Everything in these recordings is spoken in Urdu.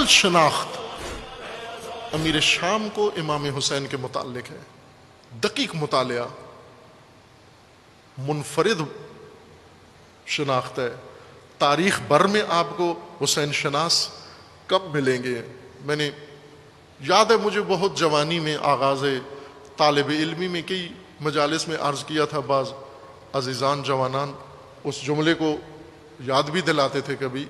شناخت امیر شام کو امام حسین کے متعلق ہے، دقیق مطالعہ، منفرد شناخت ہے۔ تاریخ بھر میں آپ کو حسین شناس کب ملیں گے؟ میں نے یاد ہے مجھے بہت جوانی میں آغاز طالب علمی میں کئی مجالس میں عرض کیا تھا، بعض عزیزان جوانان اس جملے کو یاد بھی دلاتے تھے، کبھی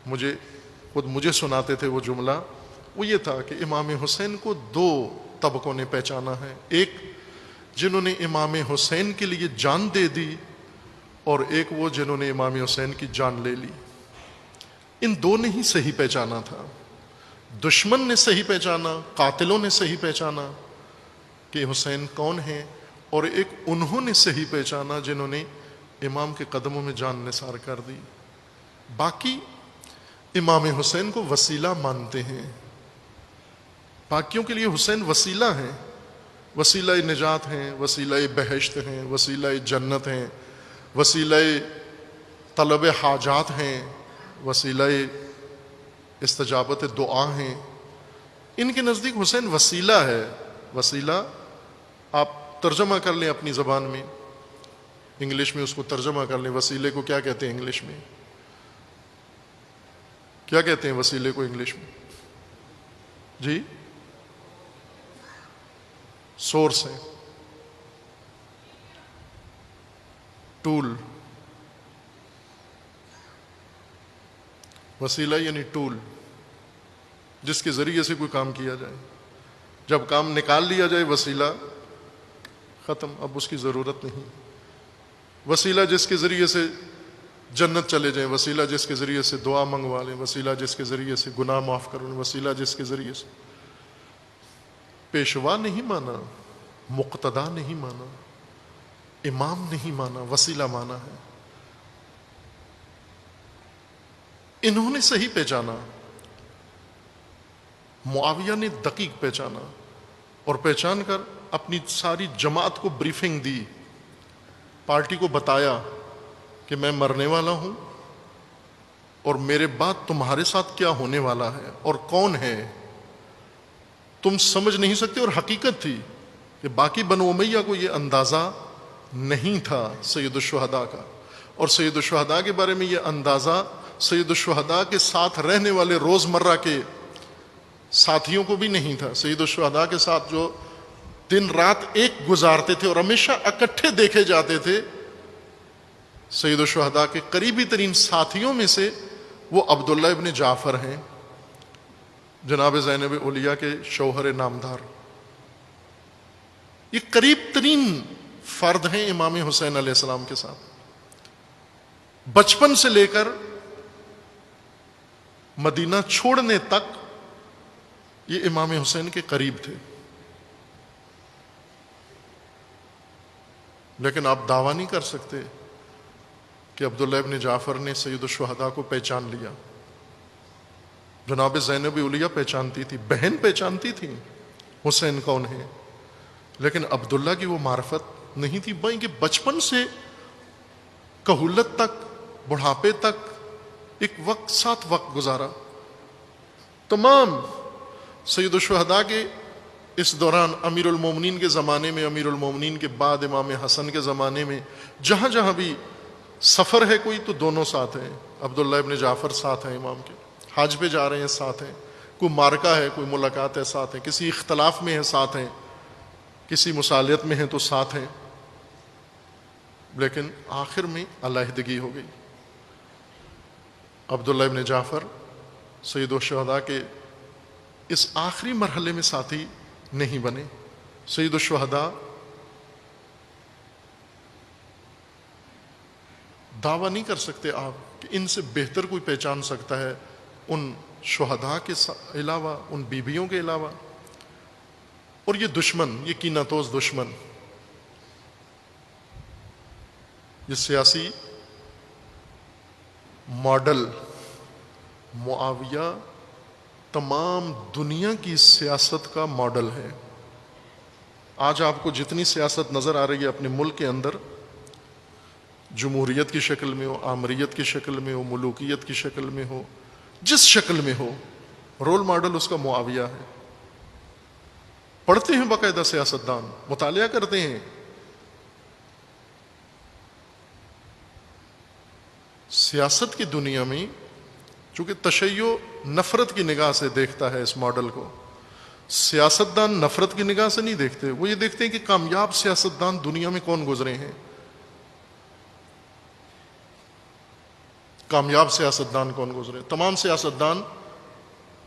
مجھے سناتے تھے وہ جملہ۔ وہ یہ تھا کہ امام حسین کو دو طبقوں نے پہچانا ہے، ایک جنہوں نے امام حسین کے لیے جان دے دی، اور ایک وہ جنہوں نے امام حسین کی جان لے لی۔ ان دو نے ہی صحیح پہچانا تھا، دشمن نے صحیح پہچانا، قاتلوں نے صحیح پہچانا کہ حسین کون ہیں، اور ایک انہوں نے صحیح پہچانا جنہوں نے امام کے قدموں میں جان نثار کر دی۔ باقی امام حسین کو وسیلہ مانتے ہیں، باقیوں کے لیے حسین وسیلہ ہیں، وسیلہ نجات ہیں، وسیلہ بہشت ہیں، وسیلہ جنت ہیں، وسیلہ طلب حاجات ہیں، وسیلہ استجابت دعا ہیں۔ ان کے نزدیک حسین وسیلہ ہے۔ وسیلہ آپ ترجمہ کر لیں اپنی زبان میں، انگلش میں اس کو ترجمہ کر لیں، وسیلے کو کیا کہتے ہیں انگلش میں؟ کیا کہتے ہیں وسیلے کو انگلش میں؟ جی، سورس ہے، ٹول، وسیلہ یعنی ٹول، جس کے ذریعے سے کوئی کام کیا جائے۔ جب کام نکال لیا جائے وسیلہ ختم، اب اس کی ضرورت نہیں۔ وسیلہ جس کے ذریعے سے جنت چلے جائیں، وسیلہ جس کے ذریعے سے دعا منگوا لیں، وسیلہ جس کے ذریعے سے گناہ معاف کریں، وسیلہ جس کے ذریعے سے۔ پیشوا نہیں مانا، مقتدا نہیں مانا، امام نہیں مانا، وسیلہ مانا ہے۔ انہوں نے صحیح پہچانا، معاویہ نے دقیق پہچانا، اور پہچان کر اپنی ساری جماعت کو بریفنگ دی، پارٹی کو بتایا کہ میں مرنے والا ہوں، اور میرے بعد تمہارے ساتھ کیا ہونے والا ہے اور کون ہے تم سمجھ نہیں سکتے۔ اور حقیقت تھی کہ باقی بنو امیہ کو یہ اندازہ نہیں تھا سید الشہداء کا، اور سید الشہداء کے بارے میں یہ اندازہ سید الشہداء کے ساتھ رہنے والے روزمرہ کے ساتھیوں کو بھی نہیں تھا۔ سید الشہداء کے ساتھ جو دن رات ایک گزارتے تھے اور ہمیشہ اکٹھے دیکھے جاتے تھے، سید الشہداء کے قریبی ترین ساتھیوں میں سے وہ عبداللہ ابن جعفر ہیں، جناب زینب اولیاء کے شوہر نامدار۔ یہ قریب ترین فرد ہیں امام حسین علیہ السلام کے ساتھ، بچپن سے لے کر مدینہ چھوڑنے تک یہ امام حسین کے قریب تھے۔ لیکن آپ دعویٰ نہیں کر سکتے کہ عبداللہ ابن جعفر نے سید الشہداء کو پہچان لیا۔ جناب زینب اولیاء پہچانتی تھی، بہن پہچانتی تھی حسین کون ہے، لیکن عبداللہ کی وہ معرفت نہیں تھی۔ بھائی کہ بچپن سے کہولت تک، بڑھاپے تک ایک وقت ساتھ وقت گزارا۔ تمام سید الشہداء کے اس دوران، امیر المومنین کے زمانے میں، امیر المومنین کے بعد امام حسن کے زمانے میں، جہاں جہاں بھی سفر ہے کوئی تو دونوں ساتھ ہیں۔ عبداللہ ابن جعفر ساتھ ہیں امام کے، حج پہ جا رہے ہیں ساتھ ہیں، کوئی مارکہ ہے، کوئی ملاقات ہے ساتھ ہیں، کسی اختلاف میں ہے ساتھ ہیں، کسی مصالحت میں ہیں تو ساتھ ہیں، لیکن آخر میں علیحدگی ہو گئی۔ عبداللہ ابن جعفر سید الشہداء کے اس آخری مرحلے میں ساتھی نہیں بنے۔ سید الشہداء دعویٰ نہیں کر سکتے آپ کہ ان سے بہتر کوئی پہچان سکتا ہے ان شہداء کے علاوہ، ان بیویوں کے علاوہ۔ اور یہ دشمن، یہ کینہ توز دشمن، یہ سیاسی ماڈل معاویہ تمام دنیا کی سیاست کا ماڈل ہے۔ آج آپ کو جتنی سیاست نظر آ رہی ہے اپنے ملک کے اندر، جمہوریت کی شکل میں ہو، آمریت کی شکل میں ہو، ملوکیت کی شکل میں ہو، جس شکل میں ہو، رول ماڈل اس کا معاویہ ہے. پڑھتے ہیں باقاعدہ سیاستدان, مطالعہ کرتے ہیں. سیاست کی دنیا میں چونکہ تشیع نفرت کی نگاہ سے دیکھتا ہے اس ماڈل کو, سیاستدان نفرت کی نگاہ سے نہیں دیکھتے. وہ یہ دیکھتے ہیں کہ کامیاب سیاستدان دنیا میں کون گزرے ہیں, کامیاب سیاستدان کون گزرے. تمام سیاستدان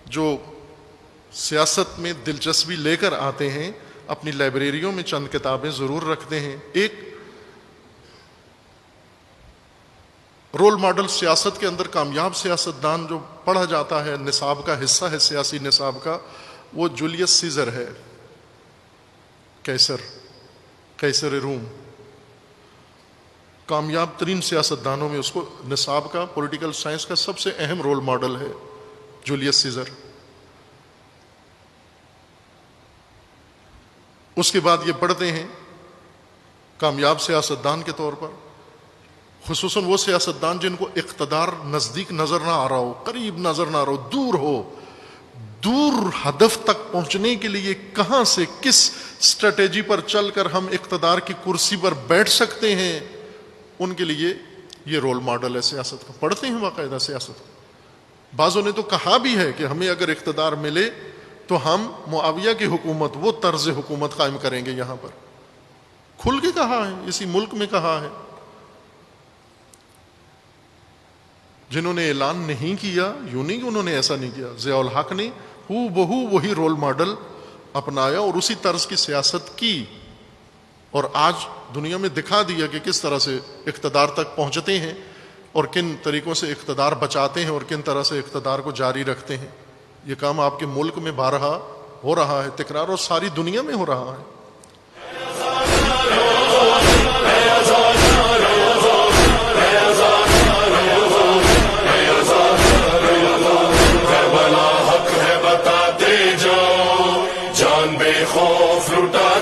جو سیاست میں دلچسپی لے کر آتے ہیں اپنی لائبریریوں میں چند کتابیں ضرور رکھتے ہیں. ایک رول ماڈل سیاست کے اندر کامیاب سیاستدان جو پڑھا جاتا ہے, نصاب کا حصہ ہے سیاسی نصاب کا, وہ جولیس سیزر ہے, قیصر روم. کامیاب ترین سیاستدانوں میں اس کو نصاب کا, پولیٹیکل سائنس کا سب سے اہم رول ماڈل ہے جولیس سیزر. اس کے بعد یہ پڑھتے ہیں کامیاب سیاستدان کے طور پر خصوصاً وہ سیاستدان جن کو اقتدار نزدیک نظر نہ آ رہا ہو, قریب نظر نہ آ رہا ہو, دور ہو. دور ہدف تک پہنچنے کے لیے کہاں سے کس اسٹریٹجی پر چل کر ہم اقتدار کی کرسی پر بیٹھ سکتے ہیں, ان کے لیے یہ رول ماڈل ہے سیاست کا. پڑھتے ہیں باقاعدہ سیاست. بعضوں نے تو کہا بھی ہے کہ ہمیں اگر اقتدار ملے تو ہم معاویہ کی حکومت, وہ طرز حکومت قائم کریں گے. یہاں پر کھل کے کہا ہے, اسی ملک میں کہا ہے. جنہوں نے اعلان نہیں کیا, یوں نہیں کہ انہوں نے ایسا نہیں کیا, ضیاء الحق نے ہو بہو وہی رول ماڈل اپنایا اور اسی طرز کی سیاست کی, اور آج دنیا میں دکھا دیا کہ کس طرح سے اقتدار تک پہنچتے ہیں اور کن طریقوں سے اقتدار بچاتے ہیں اور کن طرح سے اقتدار کو جاری رکھتے ہیں. یہ کام آپ کے ملک میں بارہا ہو رہا ہے, تکرار, اور ساری دنیا میں ہو رہا ہے. کربلا حق ہے بتاتے جاؤ, جان بے خوف لٹا